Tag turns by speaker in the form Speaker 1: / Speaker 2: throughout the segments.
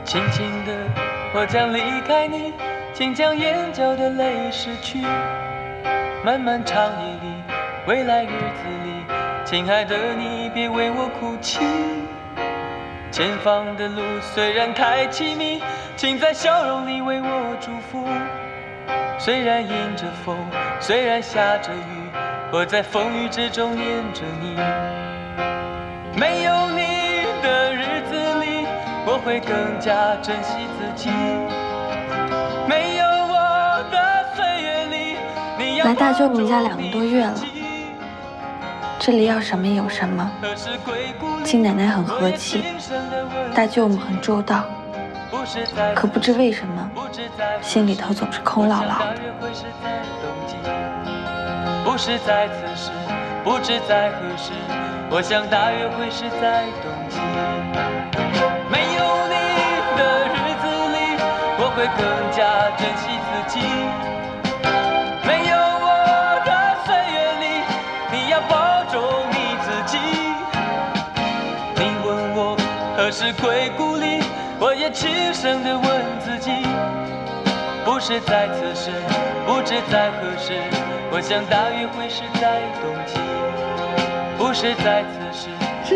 Speaker 1: 轻轻的，我将离开你，请将眼角的泪拭去。漫漫长夜里，未来日子里，亲爱的你别为我哭泣。前方的路虽然太凄迷，请在笑容里为我祝福。虽然迎着风，虽然下着雨，我在风雨之中念着你。没有你的日子里，我会更加珍惜自己。没有我的岁月里，你要
Speaker 2: 来大舅母家2个多月了，这里要什么有什么。金奶奶很和气，大舅母很周到，可不知为什么，心里头总是空落落的。
Speaker 1: 不是在此时，不知在何时，我想大约会是在冬季。没有你的日子里，我会更加珍惜自己。没有我的岁月里，你要保重你自己。你问我何时归故里，我也轻声地问自己。不是在此时，不知在何时，我想大约会是在冬季。不是在此时，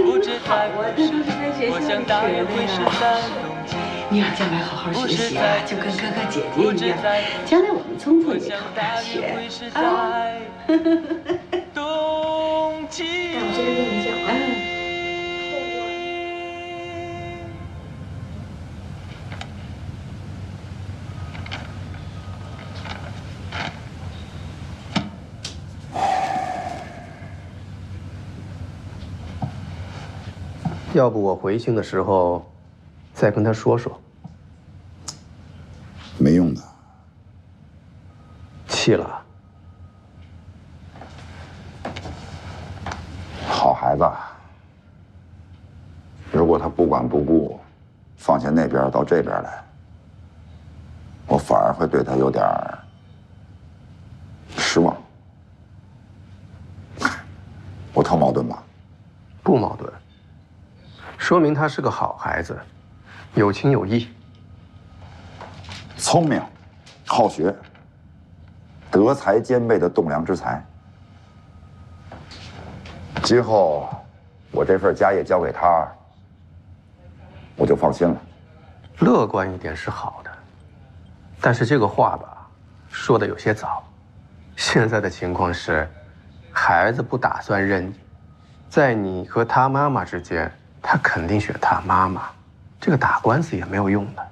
Speaker 1: 不知在何时，我想大约会是在冬季。
Speaker 3: 你要将来好好学习啊，就跟哥哥姐姐一样，将来我们聪聪也考大学啊。
Speaker 1: 冬季。
Speaker 4: 那我先跟你讲啊。
Speaker 5: 要不我回信的时候再跟他说说。
Speaker 6: 没用的。
Speaker 5: 气了。
Speaker 6: 好孩子，如果他不管不顾，放下那边到这边来，我反而会对他有点失望。我特矛盾吧？
Speaker 5: 不矛盾。说明他是个好孩子，有情有义，
Speaker 6: 聪明，好学，德才兼备的栋梁之才。今后我这份家业交给他，我就放心了。
Speaker 5: 乐观一点是好的，但是这个话吧，说的有些早。现在的情况是，孩子不打算认你，在你和他妈妈之间。他肯定选他妈妈，这个打官司也没有用的。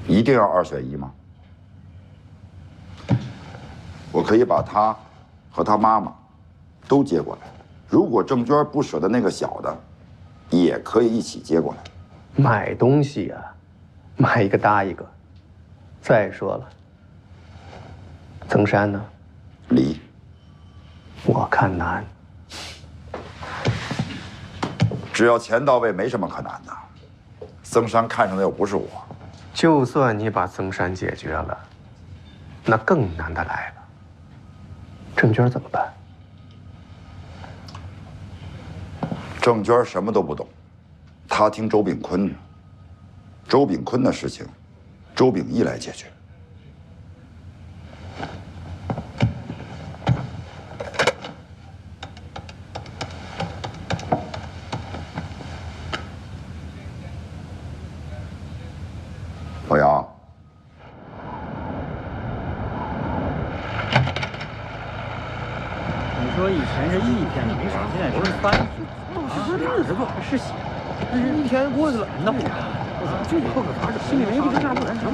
Speaker 6: 一定要2选1吗？我可以把他和他妈妈都接过来，如果郑娟不舍得那个小的，也可以一起接过来。
Speaker 5: 买东西呀。买一个搭一个。再说了，曾山呢？
Speaker 6: 离。
Speaker 5: 我看难。
Speaker 6: 只要钱到位，没什么可难的。曾山看上的又不是我。
Speaker 5: 就算你把曾山解决了，那更难的来了。郑娟怎么办？
Speaker 6: 郑娟什么都不懂，她听周炳坤的。周炳坤的事情，周秉义来解决。老杨，
Speaker 7: 你说以前是1天的，现在是3天，是不是写？但是1天过去了，那不就扣个罚，心里面不知干不难成。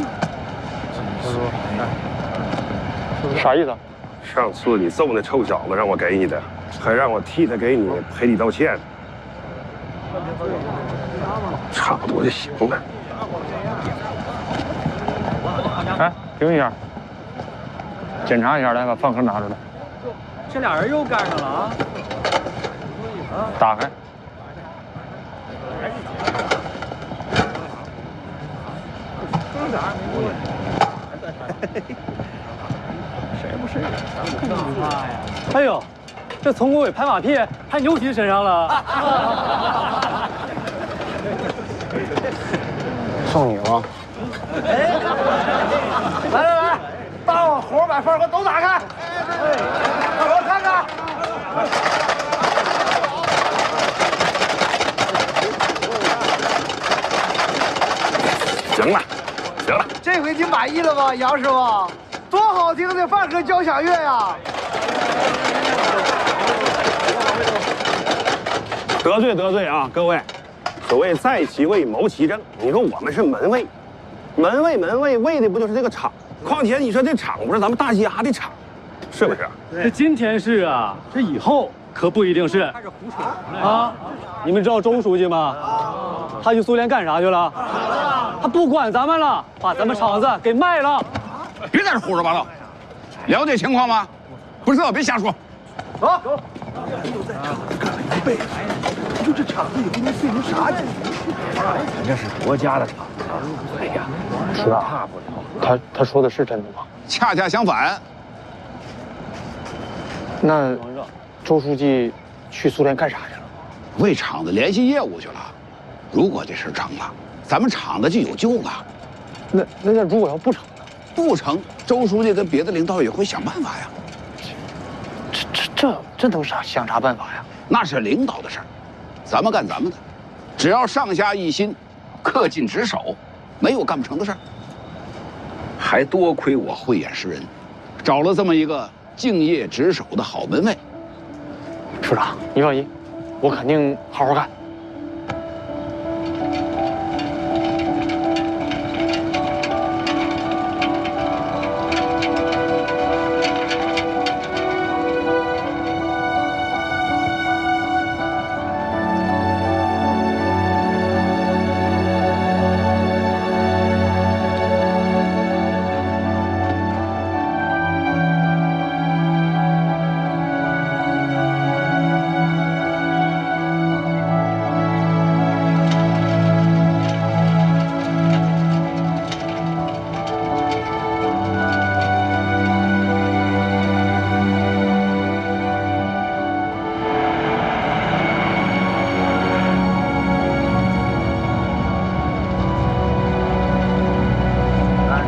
Speaker 8: 啥意思？上次你揍那臭小子让我给你的，还让我替他给你赔礼道歉，差不多就行了。
Speaker 7: 哎，停一下，检查一下，来把饭盒拿出来。这俩人又干上了啊！打开。谁不是？看你妈呀！哎呦，这佟国伟拍马屁拍牛皮身上了。
Speaker 8: 送你吗？
Speaker 7: 哎，来，把我活把饭盒都打开，让我看看。
Speaker 8: 行了，行了，
Speaker 4: 这回你满意了吧，杨师傅？多好听的饭盒交响乐呀！
Speaker 8: 得罪啊，各位！所谓在其位谋其政，你说我们是门卫，门卫为的不就是这个场？况且你说这场不是咱们大家的场，是不是？
Speaker 7: 这今天是啊，这以后可不一定是。啊，你们知道周书记吗？他去苏联干啥去了？他不管咱们了，把咱们厂子给卖了。
Speaker 9: 别在这胡说八道，了解情况吗？不知道别瞎说。
Speaker 4: 走。你说这厂子以后能变成啥情况？
Speaker 7: 咱这是国家的厂子。哎呀，是啊，他说的是真的吗？
Speaker 9: 恰恰相反。
Speaker 7: 那周书记去苏联干啥去了？
Speaker 9: 为厂子联系业务去了。如果这事成了，咱们厂子就有救了。
Speaker 7: 那如果要不成呢？
Speaker 9: 不成，周书记跟别的领导也会想办法呀。
Speaker 7: 这能想啥办法呀？
Speaker 9: 那是领导的事儿，咱们干咱们的，只要上下一心，恪尽职守，没有干不成的事儿。还多亏我慧眼识人，找了这么一个敬业职守的好门卫。
Speaker 7: 处长，你放心，我肯定好好干。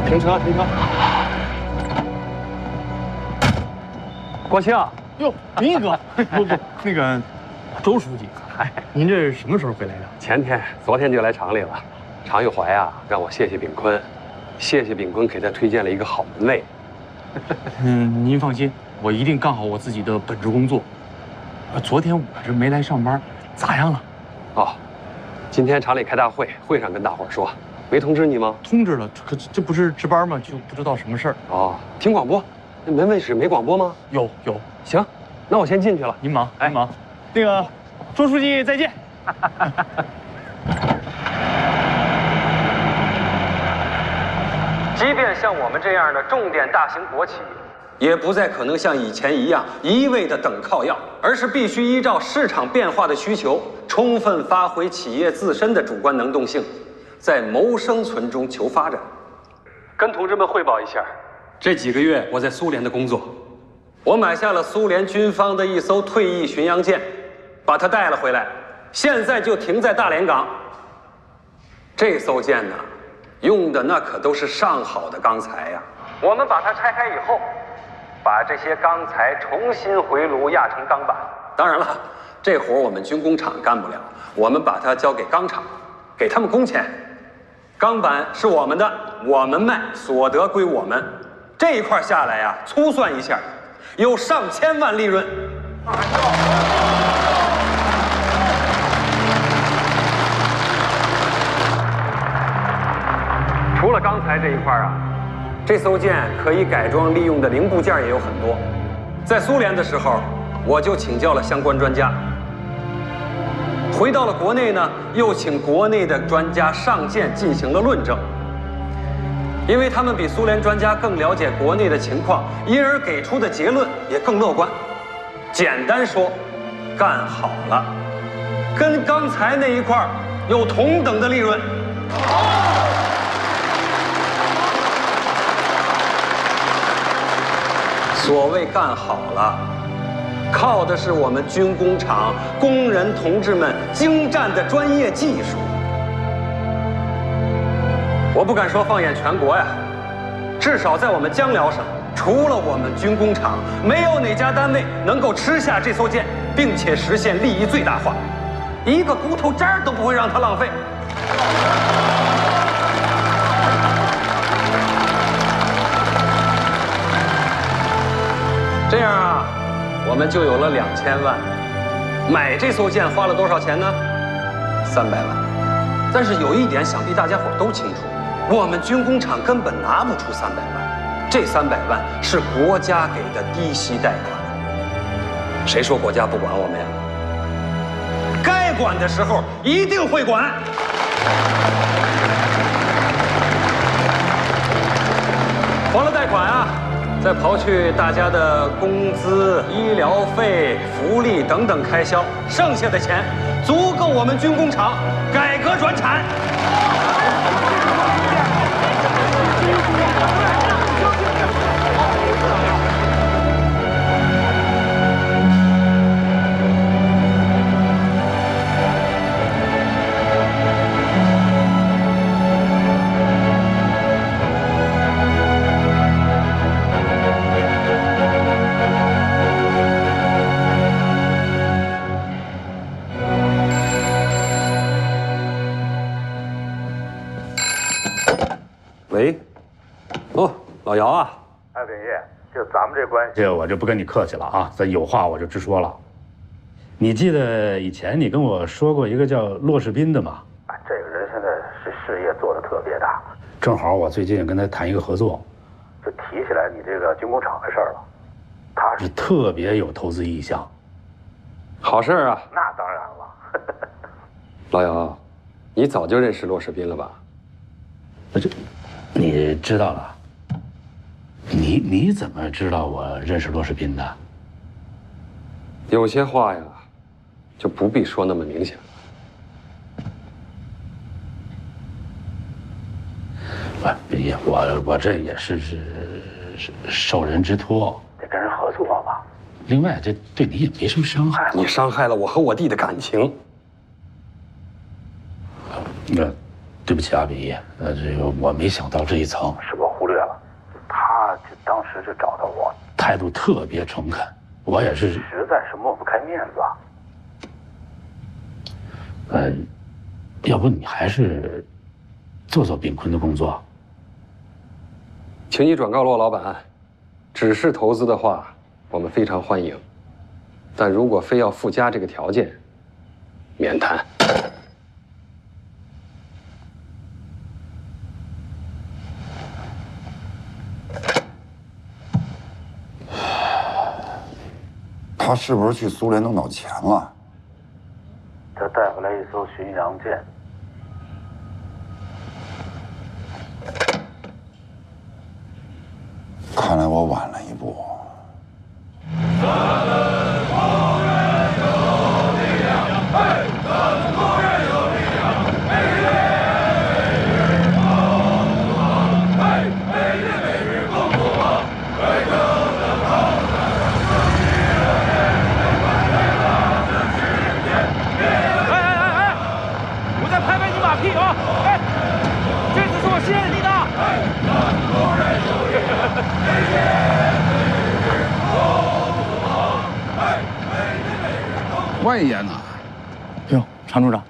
Speaker 7: 停车！国庆，哟，林哥，不，那个周书记，您这是什么时候回来的？
Speaker 5: 昨天就来厂里了。常玉怀啊，让我谢谢炳坤，谢谢炳坤给他推荐了一个好门卫。
Speaker 7: 您放心，我一定干好我自己的本职工作。昨天我这没来上班，咋样了？
Speaker 5: 哦，今天厂里开大会，会上跟大伙儿说。没通知你吗？
Speaker 7: 通知了，可这不是值班吗？就不知道什么事儿。
Speaker 5: 哦，听广播，那门卫室没广播吗？
Speaker 7: 有。
Speaker 5: 行，那我先进去了。
Speaker 7: 您忙，您忙。那个，周书记再见。
Speaker 5: 即便像我们这样的重点大型国企，也不再可能像以前一样一味的等靠要，而是必须依照市场变化的需求，充分发挥企业自身的主观能动性。在谋生存中求发展。跟同志们汇报一下，这几个月我在苏联的工作，我买下了苏联军方的一艘退役巡洋舰，把它带了回来，现在就停在大连港。这艘舰呢，用的那可都是上好的钢材呀。我们把它拆开以后，把这些钢材重新回炉压成钢板。当然了，这活我们军工厂干不了，我们把它交给钢厂，给他们工钱。钢板是我们的，我们卖，所得归我们。这一块下来呀，粗算一下，有上千万利润。除了钢材这一块啊，这艘舰可以改装利用的零部件也有很多。在苏联的时候，我就请教了相关专家。回到了国内呢，又请国内的专家上舰进行了论证，因为他们比苏联专家更了解国内的情况，因而给出的结论也更乐观。简单说，干好了，跟刚才那一块有同等的利润。
Speaker 10: 所谓干好了，靠的是我们军工厂工人同志们精湛的专业技术。我不敢说放眼全国呀，至少在我们江辽省，除了我们军工厂，没有哪家单位能够吃下这艘舰，并且实现利益最大化，一个骨头渣都不会让它浪费。这样啊，我们就有了2000万。买这艘舰花了多少钱呢？300万。但是有一点，想必大家伙都清楚，我们军工厂根本拿不出300万。这300万是国家给的低息贷款。谁说国家不管我们呀？该管的时候一定会管。还了贷款啊，再刨去大家的工资、医疗费、福利等等开销，剩下的钱足够我们军工厂改革转产。喂，哦，老姚啊，
Speaker 11: 哎，秉义，就咱们这关系，
Speaker 12: 这我就不跟你客气了啊，咱有话我就直说了。你记得以前你跟我说过一个叫骆世斌的吗？
Speaker 11: 哎，这个人现在是事业做得特别大，
Speaker 12: 正好我最近跟他谈一个合作，
Speaker 11: 就提起来你这个军工厂的事儿了。他
Speaker 12: 是特别有投资意向。
Speaker 10: 好事啊！
Speaker 11: 那当然了。
Speaker 10: 老姚，你早就认识骆世斌了吧？
Speaker 12: 你知道了？你怎么知道我认识骆世斌的？
Speaker 10: 有些话呀，就不必说那么明显
Speaker 12: 了。我这也是受人之托，
Speaker 11: 得跟人合作吧。
Speaker 12: 另外，这对你也没什么伤害。
Speaker 10: 你伤害了我和我弟的感情。
Speaker 12: 对不起啊，秉义，这个我没想到这一层，
Speaker 11: 是我忽略了。他就当时就找到我，
Speaker 12: 态度特别诚恳，我也是
Speaker 11: 实在是抹不开面子。
Speaker 12: 要不你还是做秉坤的工作。
Speaker 10: 请你转告骆老板，只是投资的话，我们非常欢迎，但如果非要附加这个条件，免谈。
Speaker 6: 他是不是去苏联弄到钱了？
Speaker 11: 他带回来一艘巡洋舰。
Speaker 6: 看来我晚了一步。
Speaker 9: 外延呐！
Speaker 7: 哟，常处长，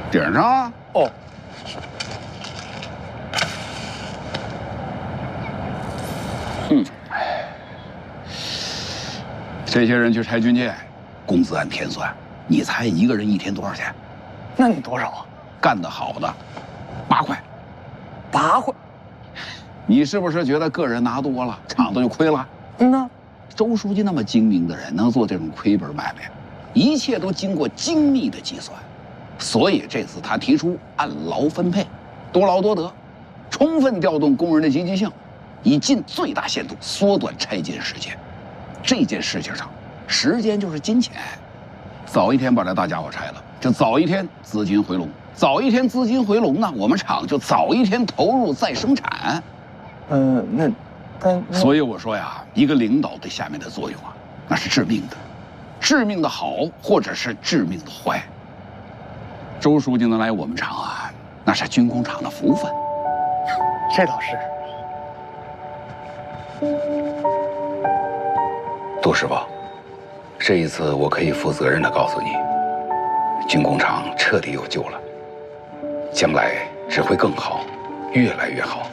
Speaker 9: 顶上啊！
Speaker 7: 哦。
Speaker 9: 这些人去拆军舰，工资按天算，你猜一个人一天多少钱？
Speaker 7: 那你多少啊？
Speaker 9: 干得好的，8块。
Speaker 7: 8块？
Speaker 9: 你是不是觉得个人拿多了，厂子就亏了？
Speaker 7: 那
Speaker 9: 周书记那么精明的人，能做这种亏本买卖，一切都经过精密的计算。所以这次他提出按劳分配，多劳多得，充分调动工人的积极性，以尽最大限度缩短拆建时间。这件事情上，时间就是金钱，早一天把这大家伙拆了，就早一天资金回笼。早一天资金回笼呢，我们厂就早一天投入再生产。所以我说呀，一个领导对下面的作用啊，那是致命的，致命的好，或者是致命的坏。周书记能来我们厂啊，那是军工厂的福分。
Speaker 4: 这倒是。
Speaker 9: 杜师傅，这一次我可以负责任地告诉你，军工厂彻底有救了，将来只会更好，越来越好。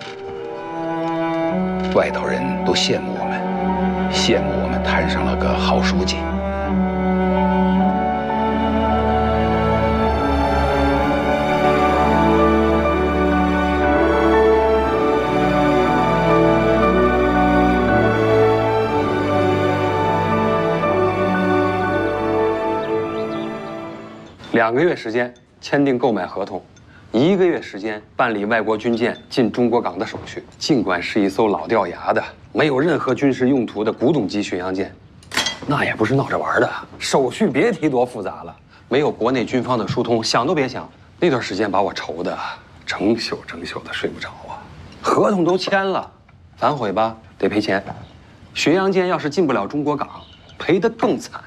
Speaker 9: 外头人都羡慕我们，羡慕我们摊上了个好书记。
Speaker 10: 2个月时间签订购买合同，1个月时间办理外国军舰进中国港的手续。尽管是一艘老掉牙的、没有任何军事用途的古董级巡洋舰，那也不是闹着玩的。手续别提多复杂了，没有国内军方的疏通，想都别想。那段时间把我愁的整宿的睡不着啊。合同都签了，反悔吧得赔钱。巡洋舰要是进不了中国港，赔得更惨。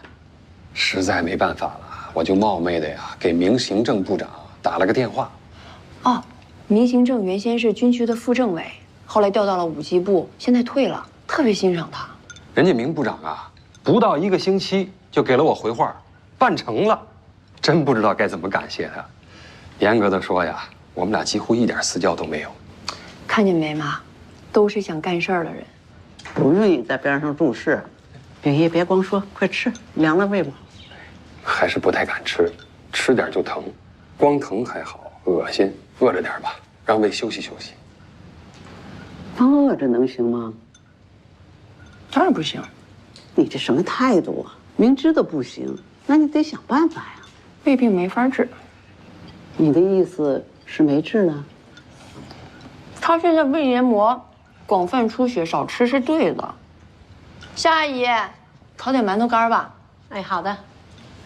Speaker 10: 实在没办法了。我就冒昧的呀，给明行政部长打了个电话。
Speaker 13: 哦，明行政原先是军区的副政委，后来调到了武机部，现在退了，特别欣赏他。
Speaker 10: 人家明部长啊，不到1个星期就给了我回话，办成了，真不知道该怎么感谢他。严格的说呀，我们俩几乎一点私交都没有。
Speaker 13: 看见没妈，都是想干事儿的人。
Speaker 3: 不用你在边上注视，秉义别光说，快吃，凉了胃吧。
Speaker 10: 还是不太敢吃，吃点就疼，光疼还好，恶心，饿着点吧，让胃休息休息。
Speaker 3: 光饿着能行吗？
Speaker 13: 当然不行。
Speaker 3: 你这什么态度啊？明知道不行，那你得想办法呀。
Speaker 13: 胃病没法治。
Speaker 3: 你的意思是没治呢？
Speaker 13: 他现在胃黏膜广泛出血，少吃是对的。夏阿姨，炒点馒头干吧。
Speaker 3: 哎，好的。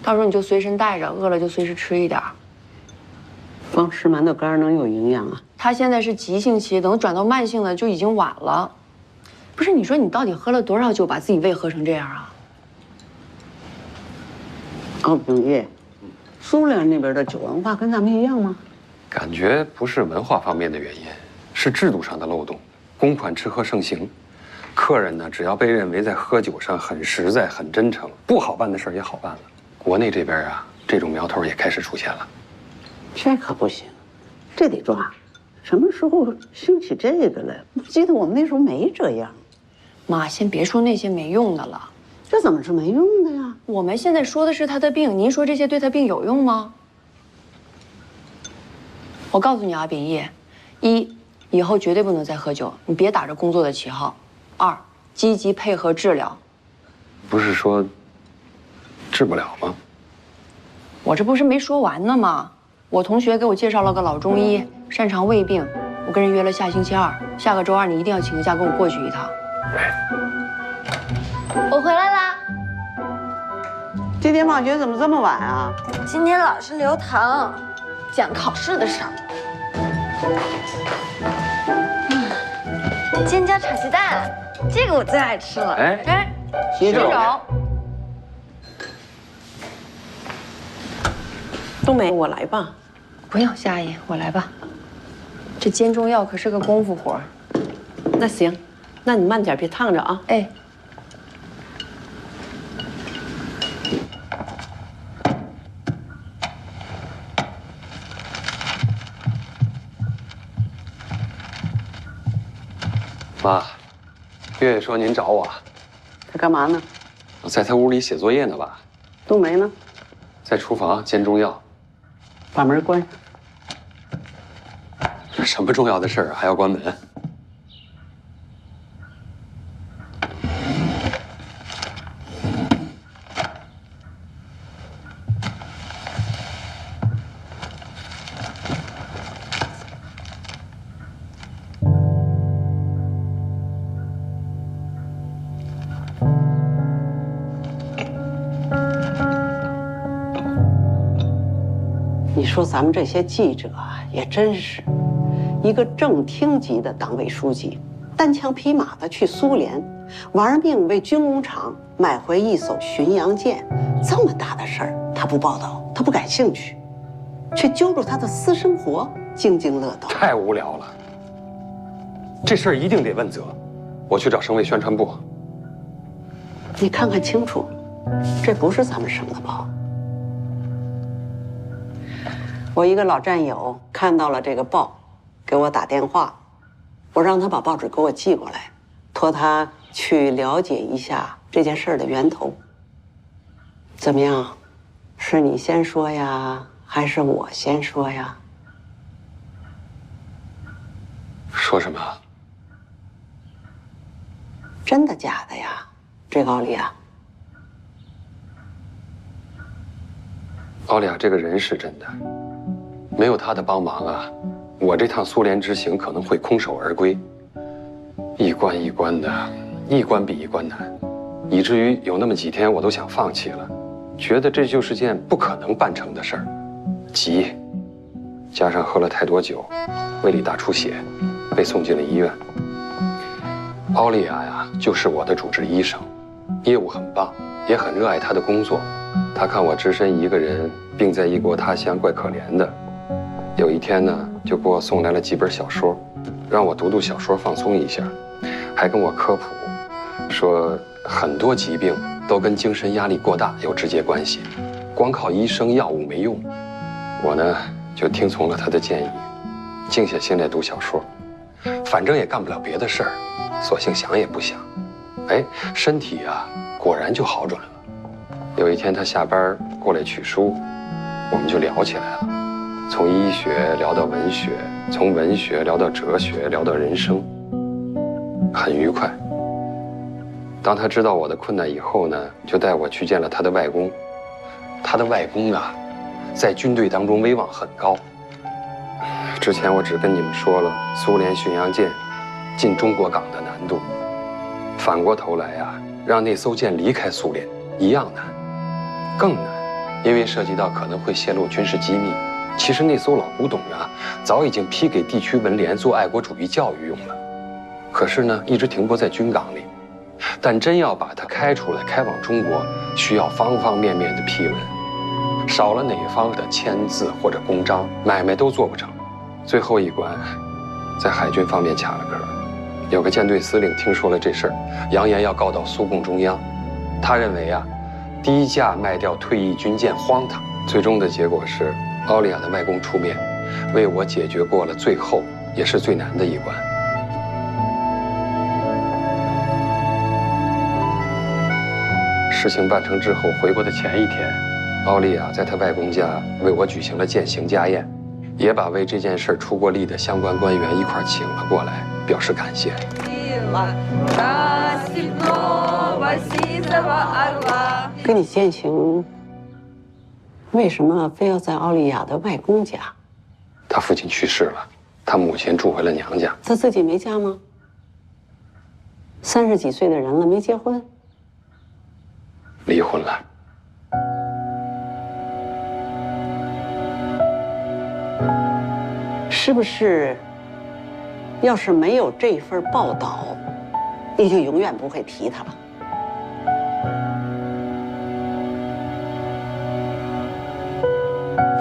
Speaker 13: 到时候你就随身带着，饿了就随时吃一点。
Speaker 3: 光吃馒头干能有营养啊？
Speaker 13: 他现在是急性期，等转到慢性的就已经晚了。不是，你说你到底喝了多少酒，把自己胃喝成这样啊？
Speaker 3: 哦，秉义，苏联那边的酒文化跟咱们一样吗？
Speaker 10: 感觉不是文化方面的原因，是制度上的漏洞。公款吃喝盛行，客人呢只要被认为在喝酒上很实在、很真诚，不好办的事儿也好办了。国内这边啊，这种苗头也开始出现了。
Speaker 3: 这可不行，这得抓。什么时候兴起这个了？我记得我们那时候没这样。
Speaker 13: 妈，先别说那些没用的了。
Speaker 3: 这怎么是没用的呀？
Speaker 13: 我们现在说的是他的病，您说这些对他病有用吗？我告诉你啊，秉义，一，以后绝对不能再喝酒，你别打着工作的旗号。2，积极配合治疗。
Speaker 10: 不是说治不了吗？
Speaker 13: 我这不是没说完呢吗？我同学给我介绍了个老中医，擅长胃病。我跟人约了下星期2，下个周2你一定要请个假跟我过去一趟。
Speaker 2: 我回来啦。
Speaker 3: 今天放学怎么这么晚啊？
Speaker 2: 今天老师留堂，讲考试的事儿。尖椒炒鸡蛋，这个我最爱吃了。
Speaker 10: 哎，
Speaker 3: 洗手。冬梅，我来吧。
Speaker 13: 不用，夏阿姨，我来吧。这煎中药可是个功夫活。
Speaker 3: 那行，那你慢点，别烫着啊。
Speaker 13: 哎。
Speaker 10: 妈，月月说您找我，
Speaker 3: 他干嘛呢？
Speaker 10: 我在他屋里写作业呢吧？
Speaker 3: 冬梅呢？
Speaker 10: 在厨房煎中药。
Speaker 3: 把门关上。
Speaker 10: 这什么重要的事儿啊，还要关门？
Speaker 3: 你说咱们这些记者也真是，一个正厅级的党委书记，单枪匹马的去苏联，玩命为军工厂买回一艘巡洋舰，这么大的事儿他不报道，他不感兴趣，却揪住他的私生活津津乐道，
Speaker 10: 太无聊了。这事儿一定得问责，我去找省委宣传部。
Speaker 3: 你看看清楚，这不是咱们省的报。我一个老战友看到了这个报，给我打电话，我让他把报纸给我寄过来，托他去了解一下这件事的源头。怎么样？是你先说呀，还是我先说呀？
Speaker 10: 说什么？
Speaker 3: 真的假的呀？这个奥利亚。
Speaker 10: 奥利亚这个人是真的，没有他的帮忙啊，我这趟苏联之行可能会空手而归。一关一关的，一关比一关难，以至于有那么几天我都想放弃了，觉得这就是件不可能办成的事儿。急，加上喝了太多酒，胃里大出血，被送进了医院。奥利亚呀，就是我的主治医生，业务很棒，也很热爱他的工作。他看我只身一个人，病在异国他乡，怪可怜的。有一天呢，就给我送来了几本小说，让我读读小说放松一下，还跟我科普，说很多疾病都跟精神压力过大有直接关系，光靠医生药物没用。我呢，就听从了他的建议，静下心来读小说，反正也干不了别的事儿，索性想也不想。哎，身体啊，果然就好转了。有一天他下班过来取书，我们就聊起来了，从医学聊到文学，从文学聊到哲学，聊到人生，很愉快。当他知道我的困难以后呢，就带我去见了他的外公。他的外公啊，在军队当中威望很高。之前我只跟你们说了苏联巡洋舰进中国港的难度，反过头来啊，让那艘舰离开苏联一样难，更难，因为涉及到可能会泄露军事机密。其实那艘老古董啊，早已经批给地区文联做爱国主义教育用了，可是呢，一直停泊在军港里。但真要把它开出来，开往中国，需要方方面面的批文，少了哪方的签字或者公章，买卖都做不成。最后一关，在海军方面卡了壳。有个舰队司令听说了这事儿，扬言要告到苏共中央。他认为啊，低价卖掉退役军舰荒唐。最终的结果是，奥利亚的外公出面，为我解决过了最后也是最难的一关。事情办成之后，回国的前一天，奥利亚在他外公家为我举行了践行家宴，也把为这件事出过力的相关官员一块请了过来，表示感谢。
Speaker 3: 跟你践行，为什么非要在奥利亚的外公家？
Speaker 10: 他父亲去世了，他母亲住回了娘家。
Speaker 3: 他自己没家吗？30几岁的人了，没结婚？
Speaker 10: 离婚了。
Speaker 3: 是不是？要是没有这份报道，你就永远不会提他了。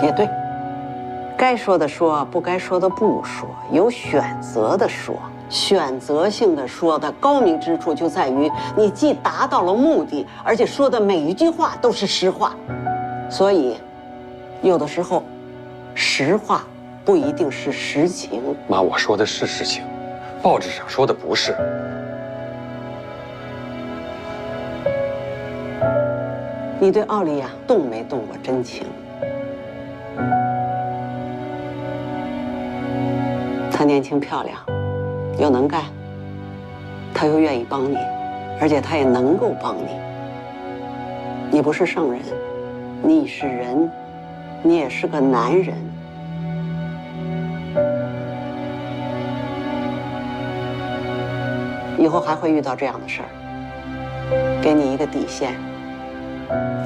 Speaker 3: 也对，该说的说，不该说的不说，有选择的说。选择性的说的高明之处就在于，你既达到了目的，而且说的每一句话都是实话。所以，有的时候，实话不一定是实情。
Speaker 10: 妈，我说的是实情，报纸上说的不是。
Speaker 3: 你对奥利亚动没动过真情？她年轻漂亮，又能干，她又愿意帮你，而且她也能够帮你。你不是圣人，你是人，你也是个男人。以后还会遇到这样的事儿，给你一个底线：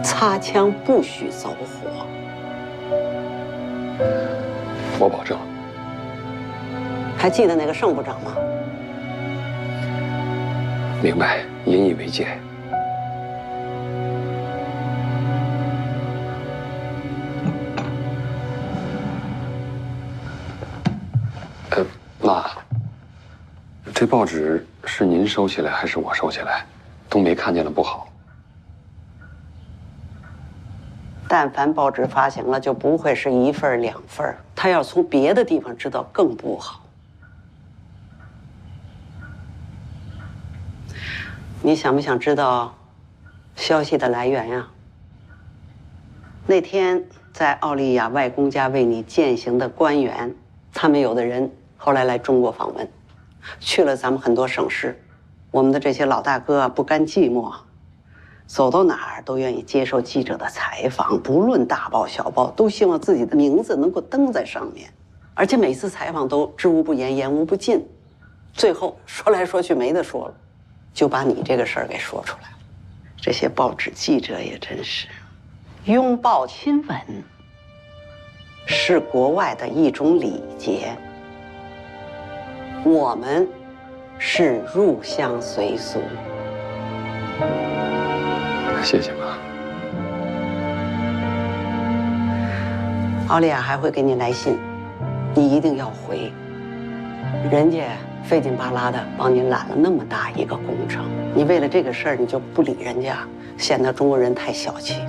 Speaker 3: 擦枪不许走火。
Speaker 10: 我保证。
Speaker 3: 还记得那个盛部长吗？
Speaker 10: 明白，引以为戒。妈，这报纸是您收起来还是我收起来？冬梅看见了不好。
Speaker 3: 但凡报纸发行了，就不会是1份2份，他要从别的地方知道更不好。你想不想知道消息的来源呀？那天在奥利亚外公家为你饯行的官员，他们有的人后来来中国访问，去了咱们很多省市。我们的这些老大哥不甘寂寞，走到哪儿都愿意接受记者的采访，不论大报小报，都希望自己的名字能够登在上面，而且每次采访都知无不言，言无不尽。最后说来说去没得说了，就把你这个事儿给说出来了。这些报纸记者也真是，拥抱亲吻是国外的一种礼节，我们是入乡随俗。
Speaker 10: 谢谢妈。
Speaker 3: 奥利亚还会给你来信，你一定要回。人家费劲巴拉的帮你揽了那么大一个工程，你为了这个事儿你就不理人家，显得中国人太小气，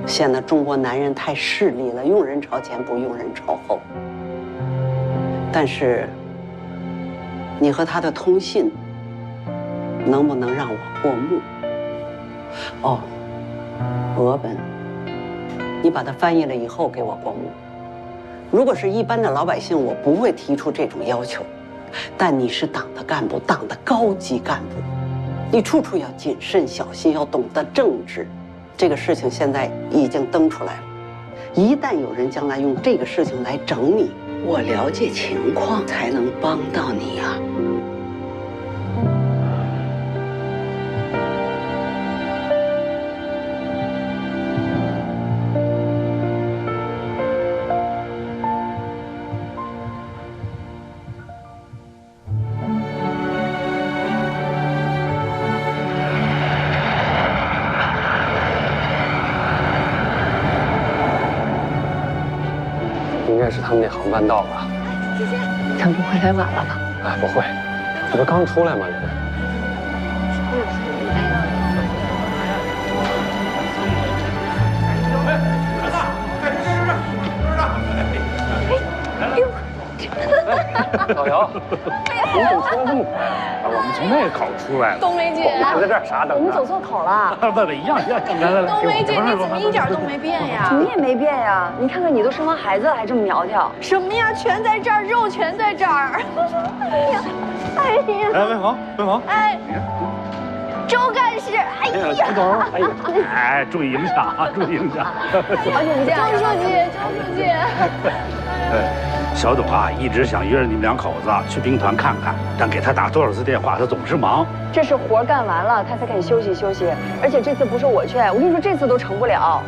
Speaker 3: 显得中国男人太势利了，用人朝前不用人朝后。但是你和他的通信能不能让我过目？哦，俄文，你把它翻译了以后给我过目。如果是一般的老百姓，我不会提出这种要求，但你是党的干部，党的高级干部，你处处要谨慎小心，要懂得政治。这个事情现在已经登出来了，一旦有人将来用这个事情来整你，我了解情况才能帮到你啊。
Speaker 10: 应该是他们那航班到了。
Speaker 13: 他们不会来晚了吧？
Speaker 10: 哎，不会，这不刚出来吗？人。
Speaker 12: 老姚，你怎么出来这么快啊？我们从那个口出来了。
Speaker 14: 冬梅姐，
Speaker 12: 我们在这儿傻等着。
Speaker 14: 我们走错口了。
Speaker 12: 不，一样。来，
Speaker 14: 冬梅姐，你怎么一点都没变呀？
Speaker 13: 你也没变呀！你看看，你都生完孩子了，还这么苗条。
Speaker 14: 什么呀？全在这儿，肉全在这儿。哎呀，哎呀！
Speaker 7: 哎，魏红，
Speaker 14: 哎，周干事，哎呀，
Speaker 12: 周董，哎，注意影响啊，注意影响。
Speaker 14: 好久不见，周书记。
Speaker 12: 小董啊，一直想约着你们两口子去兵团看看，但给他打多少次电话，他总是忙。
Speaker 13: 这是活干完了，他才肯休息休息。而且这次不是我劝，我跟你说，这次都成不了。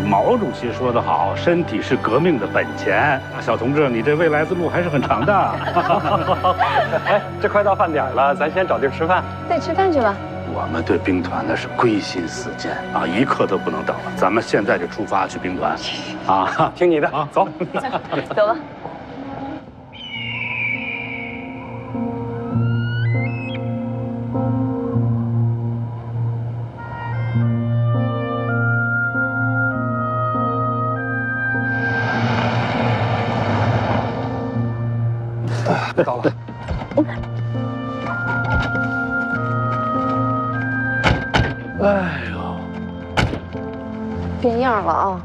Speaker 12: 毛主席说得好，身体是革命的本钱。小同志，你这未来之路还是很长的。
Speaker 10: 哎，这快到饭点了，咱先找地儿吃饭。
Speaker 13: 对，吃饭去吧。
Speaker 12: 我们对兵团呢是归心似箭啊，一刻都不能等了。咱们现在就出发去兵团，啊，
Speaker 10: 听你的啊，走，
Speaker 13: 走吧。
Speaker 10: 到了。
Speaker 12: 哎呦，
Speaker 13: 变样了啊！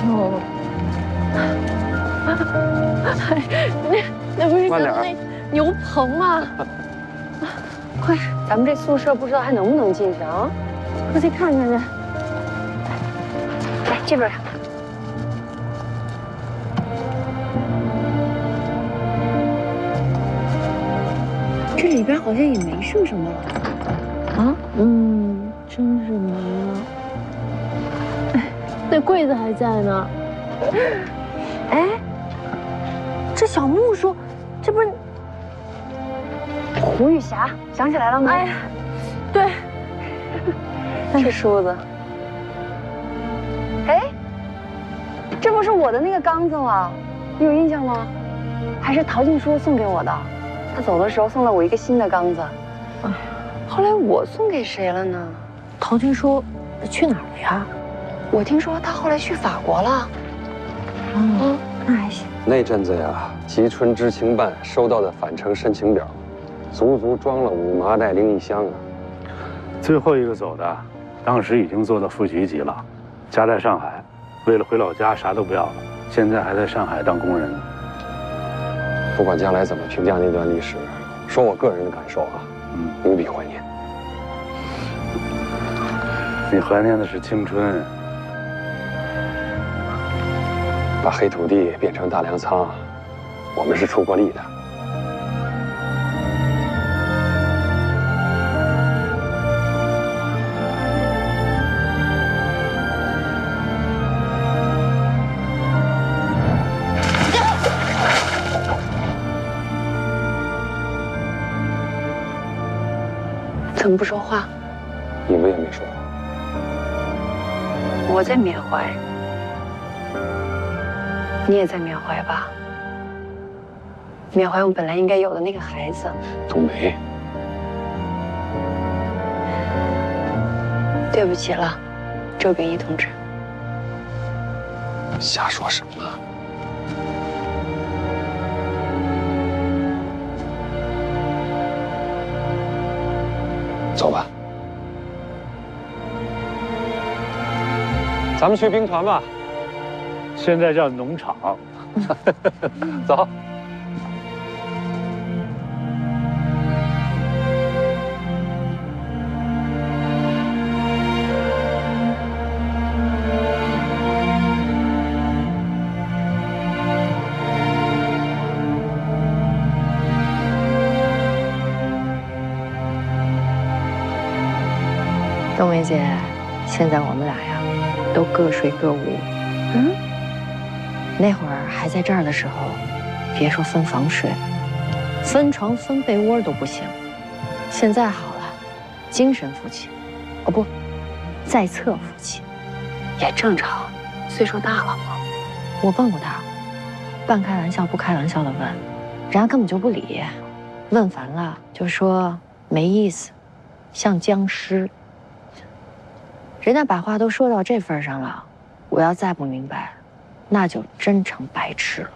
Speaker 13: 哦，那不是咱们那牛棚吗？快，咱们这宿舍不知道还能不能进去啊？快去看看去。来这边看看。这里边好像也没剩什么了。啊？真是没了。哎，那
Speaker 14: 那柜子还在呢。
Speaker 13: 哎，这小木说，这不是胡玉霞？想起来了吗？
Speaker 14: 哎呀，对，
Speaker 13: 这梳子。哎，这不是我的那个缸子吗？你有印象吗？还是陶静书送给我的。他走的时候送了我一个新的缸子。后来我送给谁了呢？
Speaker 14: 陶静书去哪儿了呀？
Speaker 13: 我听说他后来去法国了。那还行。
Speaker 10: 那阵子呀，吉春知情办收到的返程申请表，足足装了5麻袋0一箱啊。
Speaker 12: 最后一个走的，当时已经做到副局级了，家在上海，为了回老家啥都不要了，现在还在上海当工人。
Speaker 10: 不管将来怎么评价那段历史，说我个人的感受啊，无比怀念。
Speaker 12: 你怀念的是青春。
Speaker 10: 把黑土地变成大粮仓，我们是出过力的。
Speaker 13: 怎么不说话？
Speaker 10: 你们也没说。
Speaker 13: 我在缅怀。你也在缅怀吧？缅怀我们本来应该有的那个孩子。
Speaker 10: 冬梅，
Speaker 13: 对不起了，周秉义同志。
Speaker 10: 瞎说什么？走吧，咱们去兵团吧。
Speaker 12: 现在叫农场。
Speaker 10: 走。
Speaker 15: 冬梅姐，现在我们俩呀，都各睡各屋。那会儿还在这儿的时候，别说分房睡，分床分被窝都不行。现在好了，精神夫妻，哦不，在册夫妻，
Speaker 13: 也正常，岁数大了嘛。
Speaker 15: 我问过他，半开玩笑不开玩笑的问，人家根本就不理，问烦了就说没意思，像僵尸。人家把话都说到这份上了，我要再不明白，那就真成白痴了。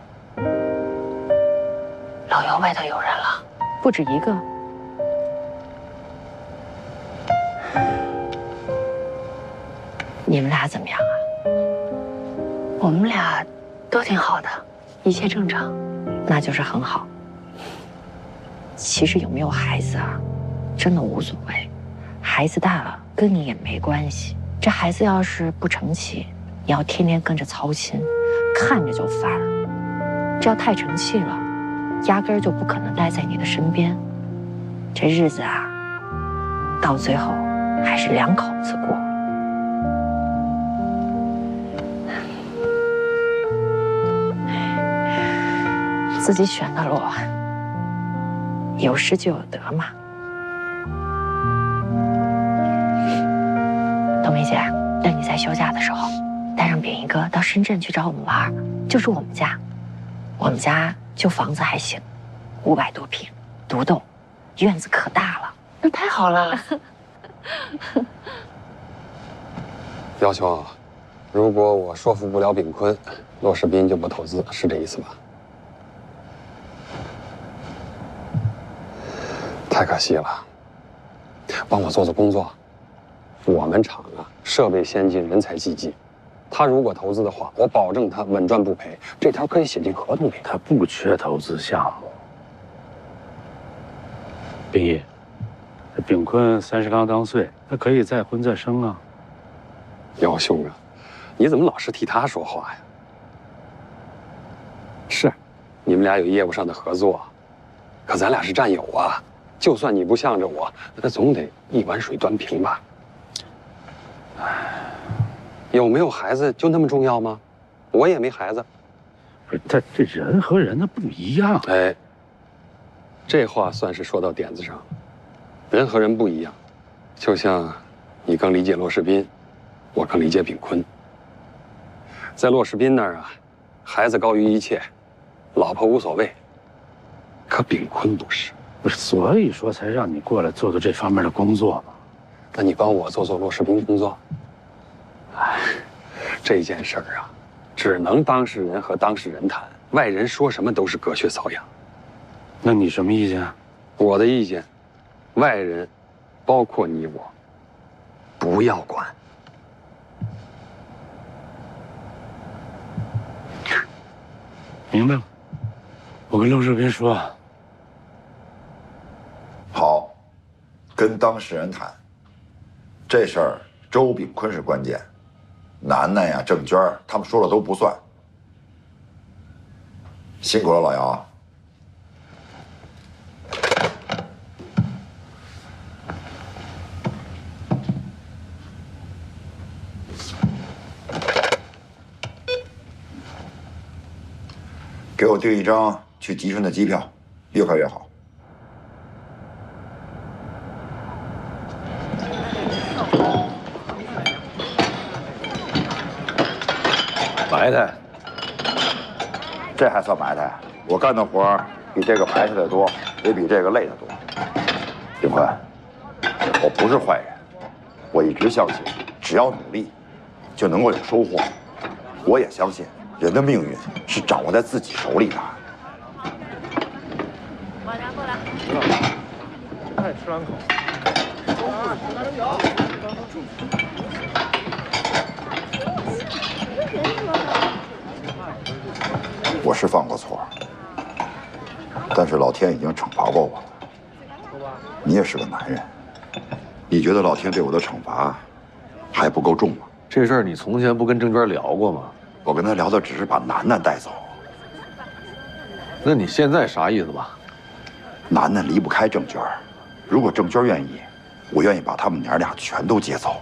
Speaker 13: 老姚外头有人了，
Speaker 15: 不止一个。你们俩怎么样啊？
Speaker 13: 我们俩都挺好的，一切正常。
Speaker 15: 那就是很好。其实有没有孩子啊，真的无所谓，孩子大了跟你也没关系。这孩子要是不成器，你要天天跟着操心，看着就烦。这要太成器了，压根儿就不可能待在你的身边。这日子啊，到最后还是两口子过。自己选的路，有失就有得嘛。冬梅姐，等你在休假的时候，带上秉义哥到深圳去找我们玩，就住我们家。我们家就房子还行，500多平，独栋，院子可大了。
Speaker 13: 那太好了。
Speaker 10: 要求，如果我说服不了炳坤，骆世斌就不投资，是这意思吧？太可惜了，帮我做做工作。我们厂啊，设备先进，人才济济。他如果投资的话，我保证他稳赚不赔。这条可以写进合同里。
Speaker 12: 他不缺投资项目。秉义，这炳坤30刚刚岁，他可以再婚再生啊。
Speaker 10: 姚兄啊，你怎么老是替他说话呀？是，你们俩有业务上的合作，可咱俩是战友啊。就算你不向着我，那总得一碗水端平吧。有没有孩子就那么重要吗？我也没孩子。
Speaker 12: 不是，他这人和人他不一样。
Speaker 10: 哎，这话算是说到点子上了。人和人不一样，就像你更理解骆世斌，我更理解炳坤。在骆世斌那儿啊，孩子高于一切，老婆无所谓。可炳坤不是。
Speaker 12: 不是，所以说才让你过来做做这方面的工作嘛。
Speaker 10: 那你帮我做做骆世斌工作。哎，这件事儿啊，只能当事人和当事人谈，外人说什么都是隔靴搔痒。
Speaker 12: 那你什么意见？
Speaker 10: 我的意见，外人，包括你我，不要管。
Speaker 12: 明白了，我跟骆世斌说。
Speaker 6: 好，跟当事人谈。这事儿周炳坤是关键，楠楠呀、郑娟他们说了都不算。辛苦了，老姚。给我订一张去吉顺的机票，越快越好。埋汰，这还算埋汰？我干的活比这个埋汰的多，也比这个累得多。炳坤，我不是坏人，我一直相信，只要努力，就能够有收获。我也相信，人的命运是掌握在自己手里的。
Speaker 4: 过来，快吃两口。
Speaker 6: 我是犯过错，但是老天已经惩罚过我了。你也是个男人，你觉得老天对我的惩罚还不够重吗？
Speaker 5: 这事儿你从前不跟郑娟聊过吗？
Speaker 6: 我跟她聊的只是把楠楠带走。
Speaker 5: 那你现在啥意思吧？
Speaker 6: 楠楠离不开郑娟，如果郑娟愿意，我愿意把他们娘俩全都接走。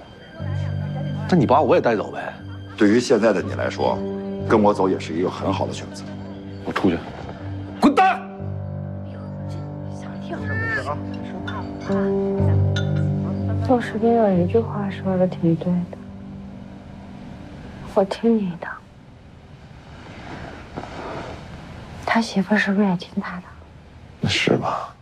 Speaker 5: 那你把我也带走呗？
Speaker 6: 对于现在的你来说，跟我走也是一个很好的选择。
Speaker 5: 我出去。
Speaker 6: 滚蛋！
Speaker 2: 骆世斌有一句话说的挺对的，我听你的。他媳妇是不是也听他的？
Speaker 6: 是吧？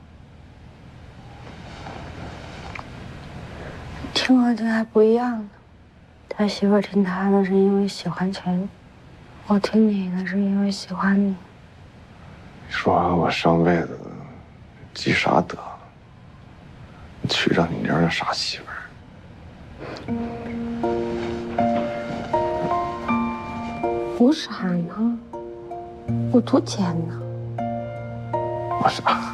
Speaker 2: 听和听还不一样呢。他媳妇听他的是因为喜欢钱，我听你的是因为喜欢你。
Speaker 6: 说我上辈子积啥德了？娶上你娘的傻媳妇儿。
Speaker 2: 我傻呢，我多贱呢。
Speaker 6: 我傻。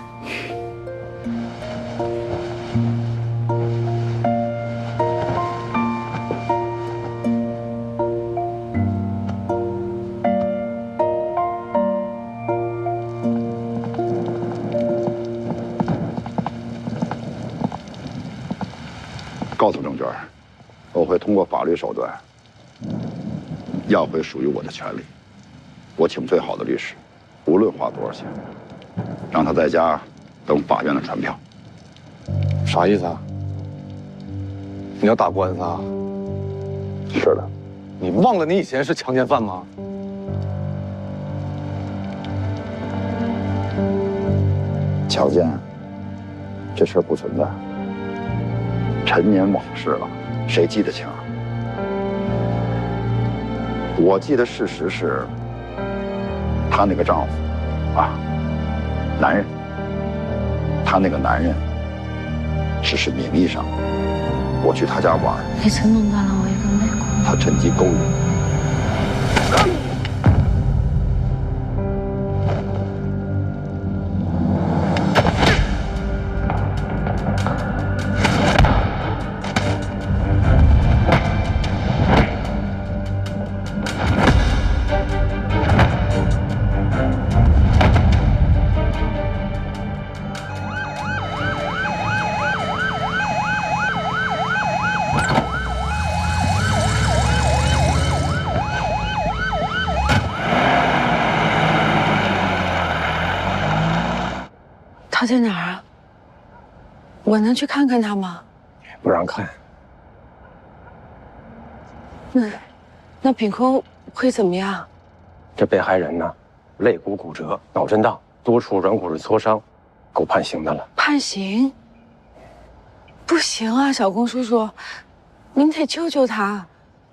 Speaker 6: 告诉郑娟，我会通过法律手段要回属于我的权利。我请最好的律师，无论花多少钱，让他在家等法院的传票。
Speaker 5: 啥意思啊？你要打官司啊？
Speaker 6: 是的。
Speaker 5: 你忘了你以前是强奸犯吗？
Speaker 6: 强奸这事儿不存在。陈年往事了，谁记得清？我记得事实是，她那个丈夫，啊，男人，她那个男人，只是名义上，我去他家玩，
Speaker 2: 你曾弄断了我一个美国。
Speaker 6: 他趁机勾引我。
Speaker 16: 他在哪儿啊？我能去看看他吗？
Speaker 17: 不让看。
Speaker 16: 那秉坤会怎么样？
Speaker 17: 这被害人呢，肋骨骨折，脑震荡，多处软骨质挫伤，够判刑的了。
Speaker 16: 判刑？不行啊，小龚叔叔，您得救救他。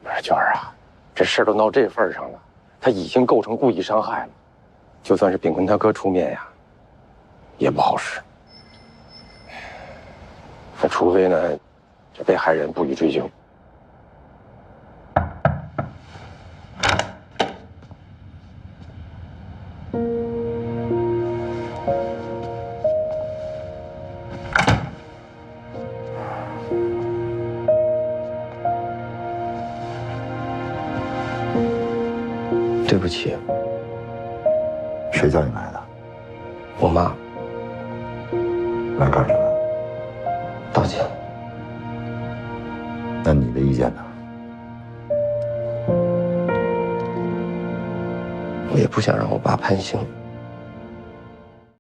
Speaker 17: 不是娟儿啊，这事儿都闹这份上了，他已经构成故意伤害了，就算是秉坤他哥出面呀，也不好使。那除非呢，这被害人不予追究。对不起。
Speaker 6: 谁叫你来的？
Speaker 17: 我妈。
Speaker 6: 来干什么？
Speaker 17: 道歉。
Speaker 6: 那你的意见呢？
Speaker 17: 我也不想让我爸判刑。